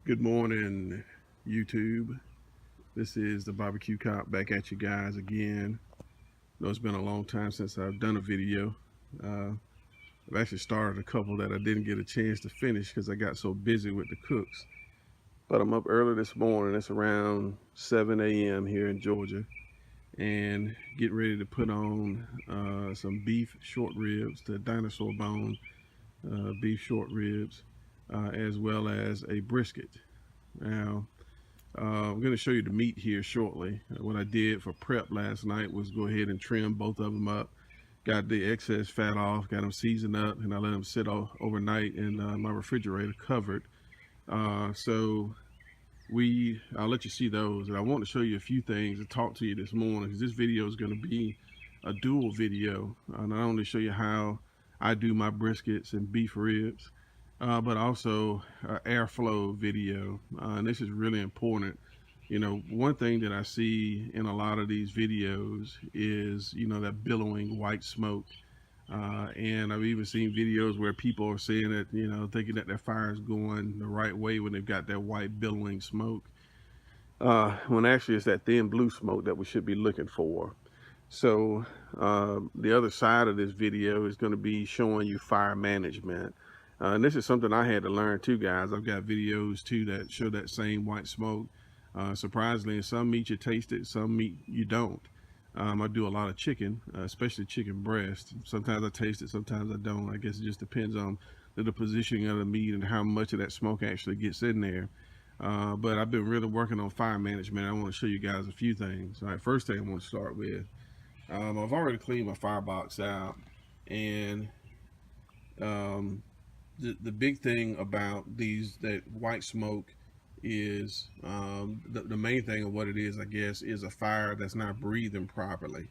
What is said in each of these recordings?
Good morning, YouTube. This is the BBQ Cop back at you guys again. I know it's been a long time since I've done a video. Uh, I've actually started a couple that I didn't get a chance to finish because I got so busy with the cooks. But I'm up early this morning. It's around 7 a.m. here in Georgia, and getting ready to put on some beef short ribs, the dinosaur bone beef short ribs, as well as a brisket. Now, I'm going to show you the meat here shortly. What I did for prep last night was go ahead and trim both of them up. Got the excess fat off, got them seasoned up, and I let them sit overnight in my refrigerator covered. So I'll let you see those. And I want to show you a few things to talk to you this morning because this video is going to be a dual video. Not only show you how I do my briskets and beef ribs, but also airflow video. And this is really important. You know, one thing that I see in a lot of these videos is, that billowing white smoke. And I've even seen videos where people are saying that, thinking that their fire is going the right way when they've got that white billowing smoke. When actually it's that thin blue smoke that we should be looking for. So the other side of this video is going to be showing you fire management. And this is something I had to learn too, guys. I've got videos too that show that same white smoke. Surprisingly, in some meat you taste it, some meat you don't. I do a lot of chicken, especially chicken breast. Sometimes I taste it, sometimes I don't. I guess it just depends on the positioning of the meat and how much of that smoke actually gets in there. But I've been really working on fire management. I want to show you guys a few things. All right, first thing I want to start with, I've already cleaned my firebox out, and um, the big thing about that white smoke is the main thing of what it is, I guess, is a fire that's not breathing properly.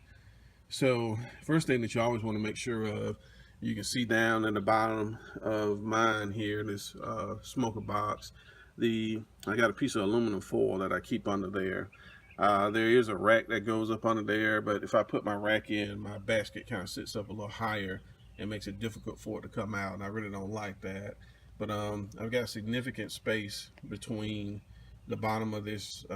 So first thing that you always want to make sure of, you can see down in the bottom of mine here, this smoker box, I got a piece of aluminum foil that I keep under there. There is a rack that goes up under there, but if I put my rack in, my basket kind of sits up a little higher and makes it difficult for it to come out, and I really don't like that. But I've got significant space between the bottom of this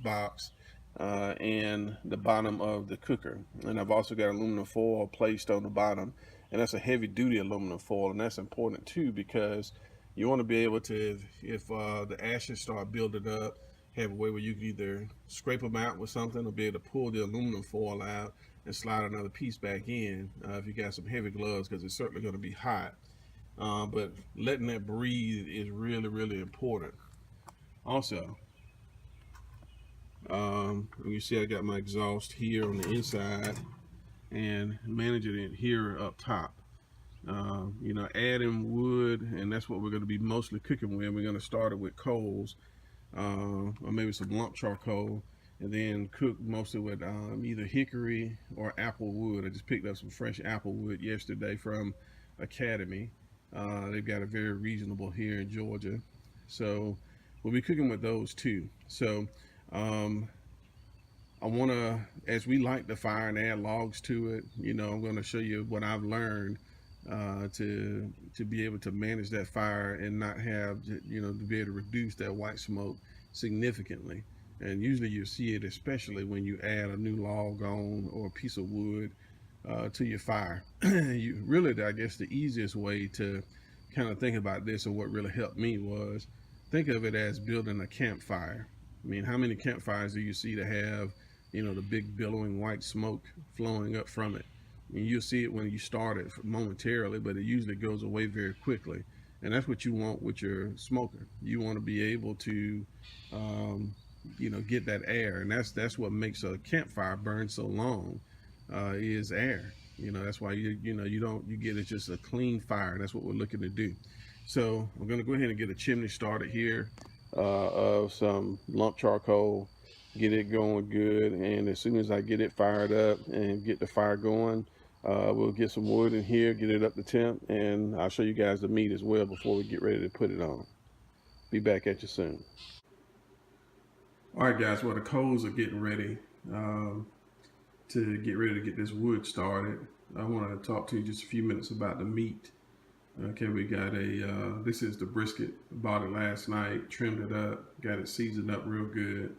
box and the bottom of the cooker, and I've also got aluminum foil placed on the bottom, and that's a heavy duty aluminum foil, and that's important too because you want to be able to, if the ashes start building up, have a way where you can either scrape them out with something or be able to pull the aluminum foil out and slide another piece back in if you got some heavy gloves, because it's certainly going to be hot. But letting that breathe is really, really important. Also, you see I got my exhaust here on the inside and managing it here up top. Adding wood, and that's what we're going to be mostly cooking with. We're going to start it with coals, or maybe some lump charcoal, and then cook mostly with either hickory or apple wood. I just picked up some fresh apple wood yesterday from Academy. They've got it very reasonable here in Georgia, so we'll be cooking with those too. So I want to, as we light the fire and add logs to it, I'm going to show you what I've learned to be able to manage that fire and not have, to be able to reduce that white smoke significantly. And usually you see it, especially when you add a new log on or a piece of wood to your fire. You really, I guess, the easiest way to kind of think about this, and what really helped me, was think of it as building a campfire. I mean, how many campfires do you see that have, the big billowing white smoke flowing up from it? I mean, you'll see it when you start it momentarily, but it usually goes away very quickly. And that's what you want with your smoker. You want to be able to, get that air, and that's what makes a campfire burn so long, is air. That's why you get it just a clean fire. That's what we're looking to do. So I'm going to go ahead and get a chimney started here of some lump charcoal, get it going good, and as soon as I get it fired up and get the fire going, we'll get some wood in here, get it up to temp, and I'll show you guys the meat as well before we get ready to put it on. Be back at you soon. All right, guys, well, the coals are getting ready to get ready to get this wood started. I want to talk to you just a few minutes about the meat. Okay, we got this is the brisket. Bought it last night, trimmed it up, got it seasoned up real good.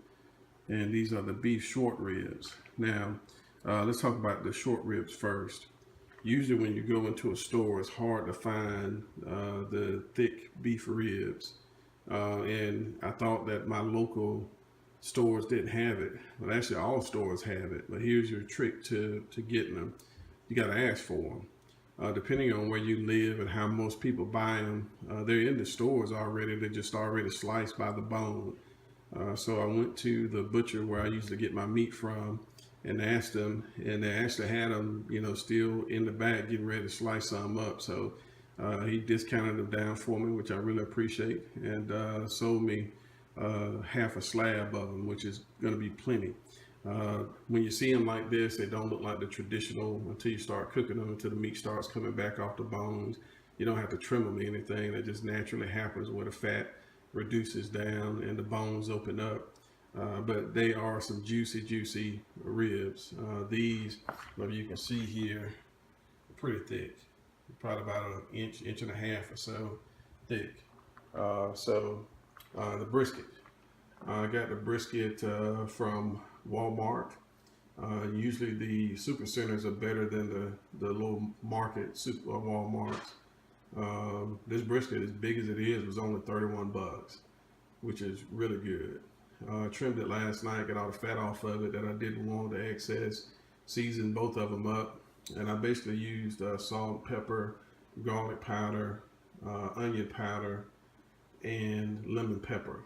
And these are the beef short ribs. Now, let's talk about the short ribs first. Usually when you go into a store, it's hard to find the thick beef ribs. And I thought that my local stores didn't have it. Well, actually all stores have it, but here's your trick to getting them. You got to ask for them. Depending on where you live and how most people buy them, they're in the stores already. They're just already sliced by the bone. So I went to the butcher where I usually get my meat from and asked them, and they actually had them, still in the back getting ready to slice some up. So he discounted them down for me, which I really appreciate, and sold me half a slab of them, which is going to be plenty. When you see them like this, they don't look like the traditional until you start cooking them, until the meat starts coming back off the bones. You don't have to trim them or anything. That just naturally happens where the fat reduces down and the bones open up. But they are some juicy ribs. These, maybe you can see here, pretty thick. Probably about an inch and a half or so thick. The brisket. I got the brisket from Walmart. Usually the super centers are better than the little market super Walmarts. This brisket, as big as it is, was only 31 bucks, which is really good. Trimmed it last night, got all the fat off of it that I didn't want, the excess, seasoned both of them up, and I basically used salt, pepper, garlic powder, onion powder, and lemon pepper.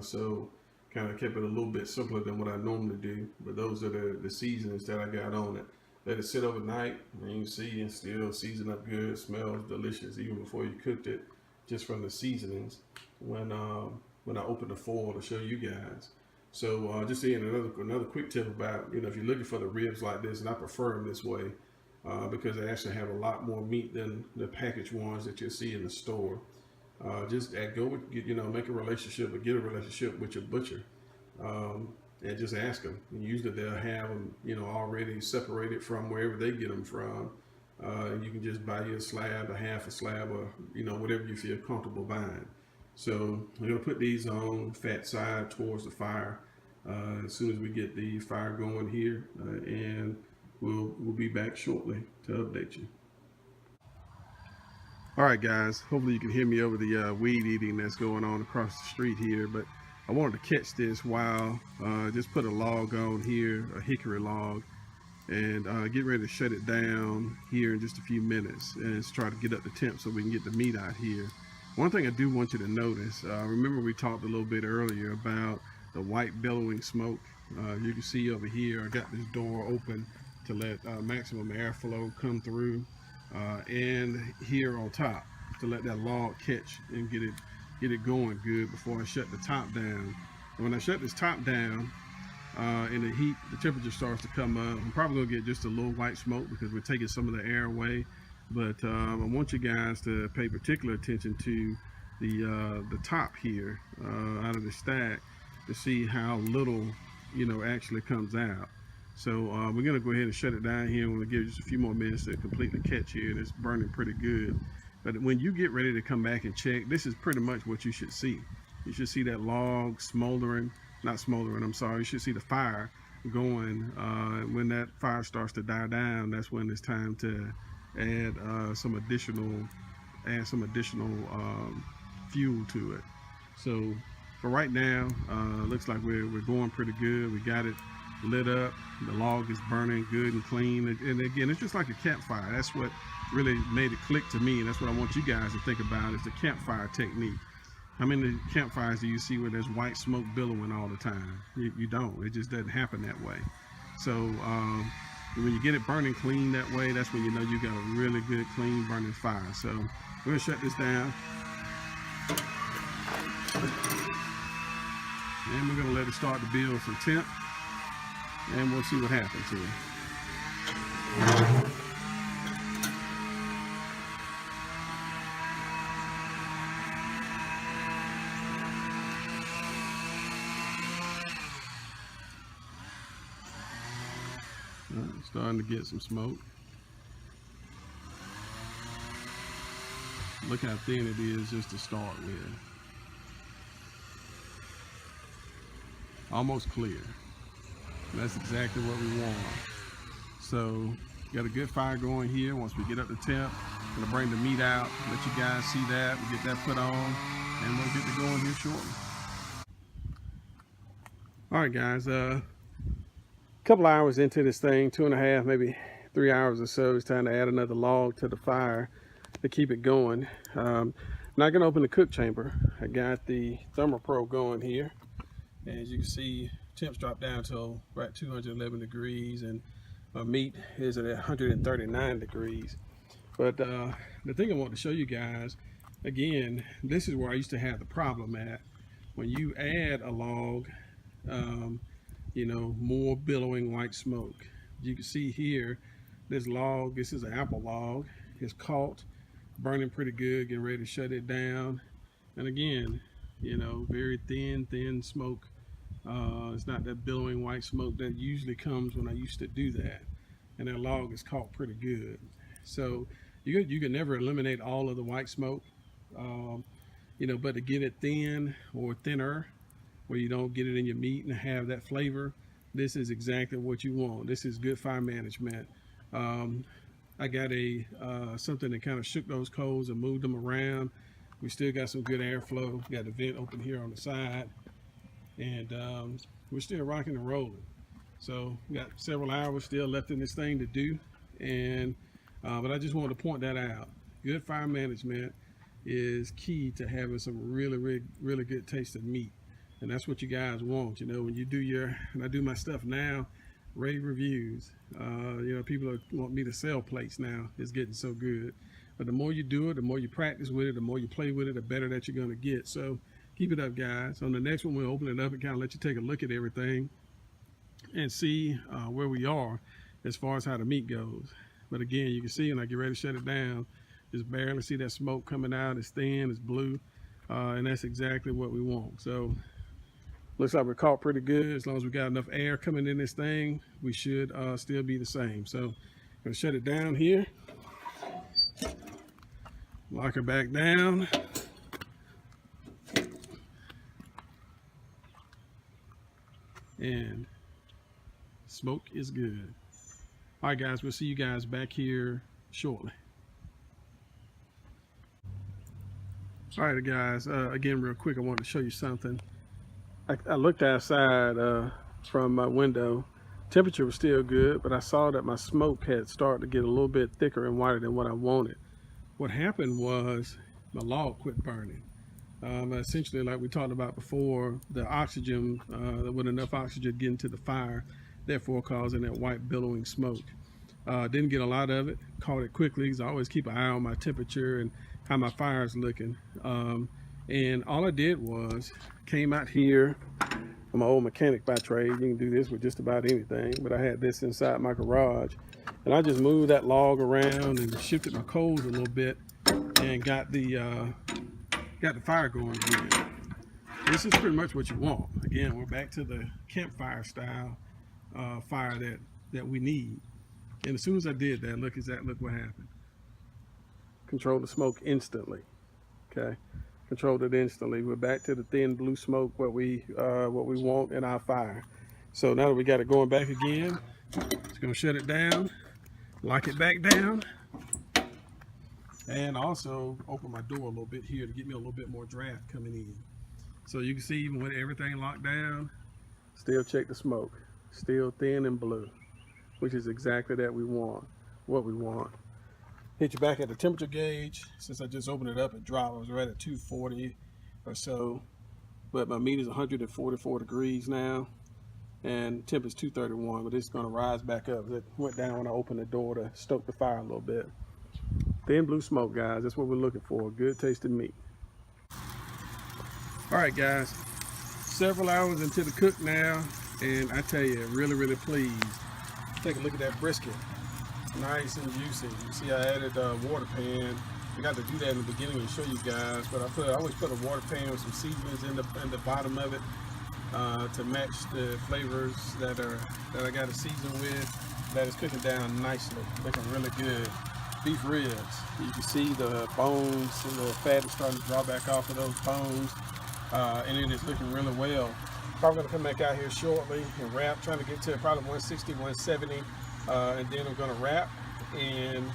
So kind of kept it a little bit simpler than what I normally do, but those are the seasonings that I got on it. Let it sit overnight, and you can see it's still seasoned up good, smells delicious even before you cooked it, just from the seasonings when I opened the foil to show you guys. So just seeing another quick tip about, if you're looking for the ribs like this, and I prefer them this way because they actually have a lot more meat than the packaged ones that you'll see in the store. Just go with, make a relationship or get a relationship with your butcher, and just ask them. And usually they'll have them, already separated from wherever they get them from. You can just buy you a slab, a half a slab, or whatever you feel comfortable buying. So we're gonna put these on fat side towards the fire as soon as we get the fire going here, and we'll be back shortly to update you. All right, guys, hopefully you can hear me over the weed eating that's going on across the street here, but I wanted to catch this while just put a log on here, a hickory log, and get ready to shut it down here in just a few minutes and try to get up the temp so we can get the meat out here. One thing I do want you to notice, remember we talked a little bit earlier about the white billowing smoke. You can see over here I got this door open to let maximum airflow come through. And here on top to let that log catch and get it going good before I shut the top down. And when I shut this top down and the temperature starts to come up, I'm probably gonna get just a little white smoke because we're taking some of the air away. But I want you guys to pay particular attention to the top here out of the stack to see how little actually comes out. So we're gonna go ahead and shut it down here. I'm gonna give you just a few more minutes to completely catch here, and it's burning pretty good. But when you get ready to come back and check, this is pretty much what you should see. You should see that log smoldering, not smoldering, I'm sorry. You should see the fire going. When that fire starts to die down, that's when it's time to add some additional fuel to it. So for right now, looks like we're going pretty good. We got it lit up, the log is burning good and clean, and again, it's just like a campfire. That's what really made it click to me, and that's what I want you guys to think about, is the campfire technique. How many campfires do you see where there's white smoke billowing all the time? You don't. It just doesn't happen that way. So when you get it burning clean that way, that's when you know you got a really good clean burning fire. So we're gonna shut this down, and we're gonna let it start to build some temp, and we'll see what happens here. Starting to get some smoke. Look how thin it is just to start with. Almost clear. And that's exactly what we want. So got a good fire going here. Once we get up the temp, I'm gonna bring the meat out, let you guys see that, we get that put on, and we'll get to going here shortly. All right, guys, a couple hours into this thing, 2.5, maybe 3 hours or so. It's time to add another log to the fire to keep it going. I'm not gonna open the cook chamber. I got the ThermoPro going here. As you can see, temps drop down to right 211 degrees, and my meat is at 139 degrees. But the thing I want to show you guys, again, this is where I used to have the problem at. When you add a log, you know, more billowing white smoke. You can see here, this log, this is an apple log, it's caught, burning pretty good, getting ready to shut it down. And again, you know, very thin smoke. It's not that billowing white smoke that usually comes when I used to do that. And that log is caught pretty good. So you can never eliminate all of the white smoke, you know, but to get it thin or thinner, where you don't get it in your meat and have that flavor, this is exactly what you want. This is good fire management. I got something that kind of shook those coals and moved them around. We still got some good airflow. Got the vent open here on the side, and we're still rocking and rolling. So we got several hours still left in this thing to do, and but I just wanted to point that out. Good fire management is key to having some really good tasting meat, and that's what you guys want. You know, when you do and I do my stuff now, rave reviews. You know, people want me to sell plates now. It's getting so good, but the more you do it, the more you practice with it, the more you play with it, the better that you're going to get. So keep it up, guys. On the next one, we'll open it up and kind of let you take a look at everything and see where we are as far as how the meat goes. But again, you can see when I get ready to shut it down, just barely see that smoke coming out. It's thin, it's blue, and that's exactly what we want. So looks like we're caught pretty good. As long as we got enough air coming in this thing, we should still be the same. So I'm gonna shut it down here, lock her back down. And smoke is good. All right, guys, we'll see you guys back here shortly. All right, guys, again, real quick, I wanted to show you something. I looked outside from my window. Temperature was still good, but I saw that my smoke had started to get a little bit thicker and whiter than what I wanted. What happened was my log quit burning. Essentially, like we talked about before, the oxygen, there wasn't enough oxygen getting to the fire, therefore causing that white billowing smoke. Didn't get a lot of it, caught it quickly, because I always keep an eye on my temperature and how my fire is looking. And all I did was came out here. I'm an old mechanic by trade. You can do this with just about anything, but I had this inside my garage, and I just moved that log around and shifted my coals a little bit and got the fire going again. This is pretty much what you want. Again, we're back to the campfire style fire that we need. And as soon as I did that, look what happened. Control the smoke instantly. Okay, controlled it instantly. We're back to the thin blue smoke, what we want in our fire. So now that we got it going back again, it's gonna shut it down, lock it back down, and also open my door a little bit here to get me a little bit more draft coming in. So you can see, even with everything locked down, still check the smoke, still thin and blue, which is exactly what we want. Hit you back at the temperature gauge. Since I just opened it up, it dropped. I was right at 240 or so, but my meat is 144 degrees now, and temp is 231, but it's gonna rise back up. It went down when I opened the door to stoke the fire a little bit. Thin blue smoke, guys, that's what we're looking for. Good tasting meat. All right, guys, several hours into the cook now, and I tell you, really pleased. Take a look at that brisket. Nice and juicy. You see I added a water pan. I got to do that in the beginning to show you guys, but I always put a water pan with some seasonings in the bottom of it to match the flavors that I got to season with. That is cooking down nicely, looking really good. beef ribs. You can see the bones and the fat is starting to draw back off of those bones, and it is looking really well. Probably gonna come back out here shortly and wrap, trying to get to probably 160, 170, and then I'm gonna wrap and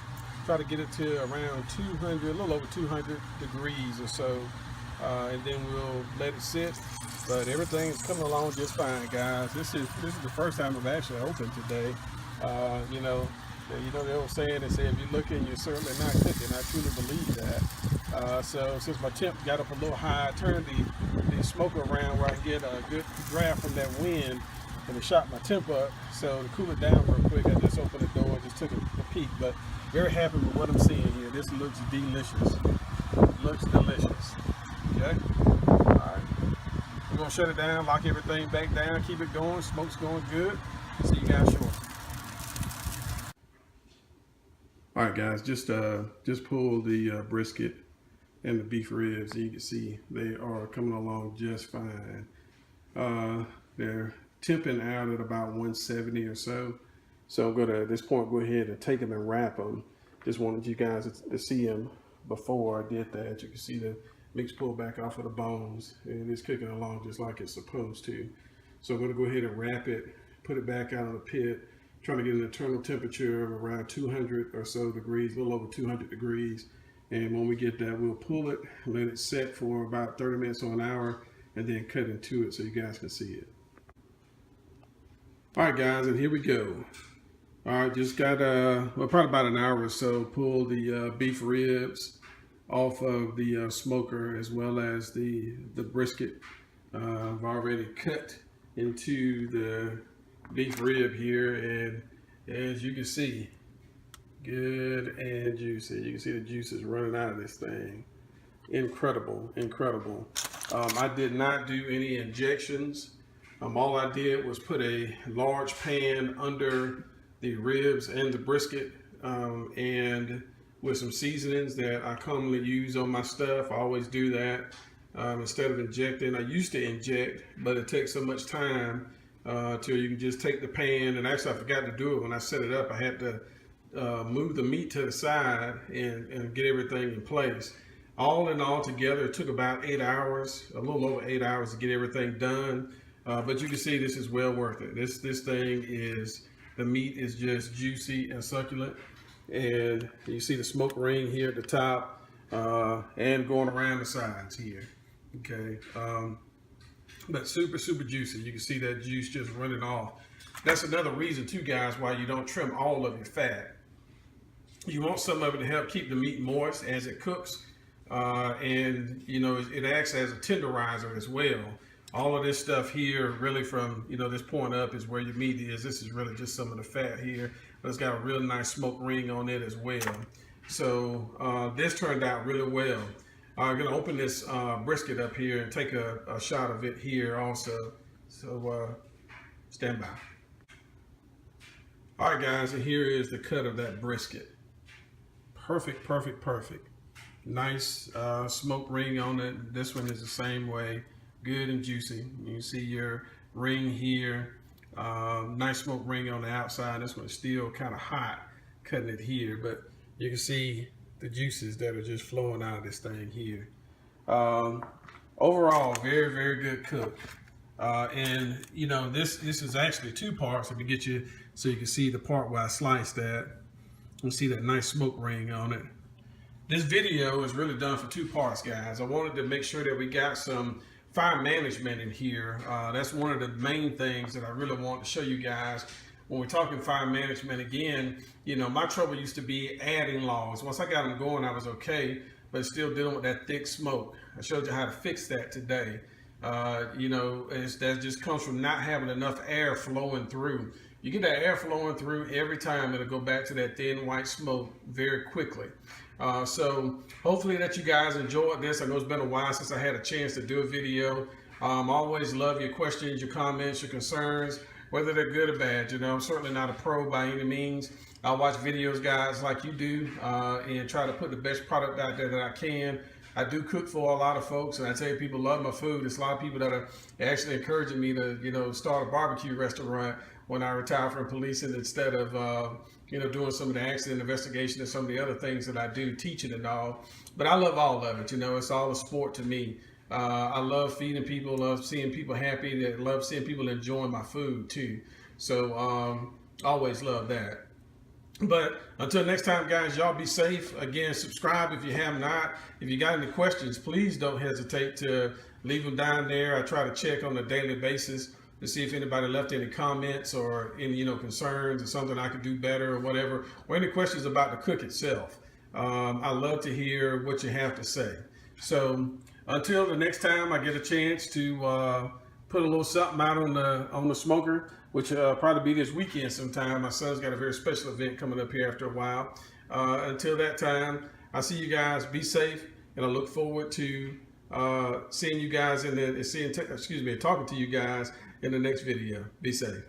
try to get it to around 200, a little over 200 degrees or so, and then we'll let it sit. But everything is coming along just fine, guys. This is the first time I've actually opened today. You know the old saying, they say if you're looking, you're certainly not cooking. I truly believe that. So since my temp got up a little high, I turned the smoker around where I can get a good draft from that wind, and it shot my temp up. So to cool it down real quick, I just opened the door and just took a peek. But very happy with what I'm seeing here. This looks delicious. Looks delicious. Okay. All right. We're gonna shut it down, lock everything back down, keep it going. Smoke's going good. See you guys shortly. All right, guys, just pulled the brisket and the beef ribs. You can see they are coming along just fine. They're temping out at about 170 or so. So I'm gonna, at this point, go ahead and take them and wrap them. Just wanted you guys to see them before I did that. You can see the meat's pulled back off of the bones, and it's cooking along just like it's supposed to. So I'm gonna go ahead and wrap it, put it back out of the pit, trying to get an internal temperature of around 200 or so degrees, a little over 200 degrees. And when we get that, we'll pull it, let it set for about 30 minutes or an hour, and then cut into it so you guys can see it. All right, guys, and here we go. All right, just got, well, probably about an hour or so, pulled the beef ribs off of the smoker, as well as the brisket. I've already cut into the beef rib here, and as you can see, good and juicy. You can see the juices running out of this thing. Incredible, incredible. I did not do any injections. All I did was put a large pan under the ribs and the brisket, and with some seasonings that I commonly use on my stuff. I always do that instead of injecting. I used to inject, but it takes so much time till you can just take the pan. And actually, I forgot to do it when I set it up. I had to move the meat to the side and get everything in place. All in all together, it took about 8 hours, a little over 8 hours to get everything done. But you can see this is well worth it. This thing is, the meat is just juicy and succulent. And you see the smoke ring here at the top and going around the sides here. Okay. But super, super juicy. You can see that juice just running off. That's another reason too, guys, why you don't trim all of your fat. You want some of it to help keep the meat moist as it cooks. And you know, it acts as a tenderizer as well. All of this stuff here, really from, you know, this point up is where your meat is. This is really just some of the fat here, but it's got a real nice smoke ring on it as well. So this turned out really well. I'm gonna open this brisket up here and take a shot of it here also. So stand by. All right, guys, and here is the cut of that brisket. Perfect, perfect, perfect. Nice smoke ring on it. This one is the same way. Good and juicy. You can see your ring here. Nice smoke ring on the outside. This one's still kind of hot, cutting it here, but you can see the juices that are just flowing out of this thing here. Overall, very, very good cook. And you know, this is actually two parts. If you get you, so you can see the part where I sliced that. You see that nice smoke ring on it. This video is really done for two parts, guys. I wanted to make sure that we got some fire management in here. That's one of the main things that I really want to show you guys. When we're talking fire management, again, you know, my trouble used to be adding logs. Once I got them going, I was okay, but still dealing with that thick smoke. I showed you how to fix that today. You know, that just comes from not having enough air flowing through. You get that air flowing through every time, it'll go back to that thin white smoke very quickly. So hopefully that you guys enjoyed this. I know it's been a while since I had a chance to do a video. Always love your questions, your comments, your concerns, whether they're good or bad. You know, I'm certainly not a pro by any means. I watch videos, guys, like you do, and try to put the best product out there that I can. I do cook for a lot of folks, and I tell you, people love my food. There's a lot of people that are actually encouraging me to, you know, start a barbecue restaurant when I retire from policing, instead of doing some of the accident investigation and some of the other things that I do, teaching and all. But I love all of it. It's all a sport to me. I love feeding people, love seeing people happy, that love seeing people enjoying my food too. So always love that. But until next time, guys, y'all be safe. Again, subscribe if you have not. If you got any questions, please don't hesitate to leave them down there. I try to check on a daily basis to see if anybody left any comments or any concerns or something I could do better or whatever, or any questions about the cook itself. I love to hear what you have to say. So until the next time I get a chance to put a little something out on the smoker, which probably be this weekend sometime. My son's got a very special event coming up here after a while. Until that time, I see you guys. Be safe, and I look forward to seeing you guys talking to you guys in the next video. Be safe.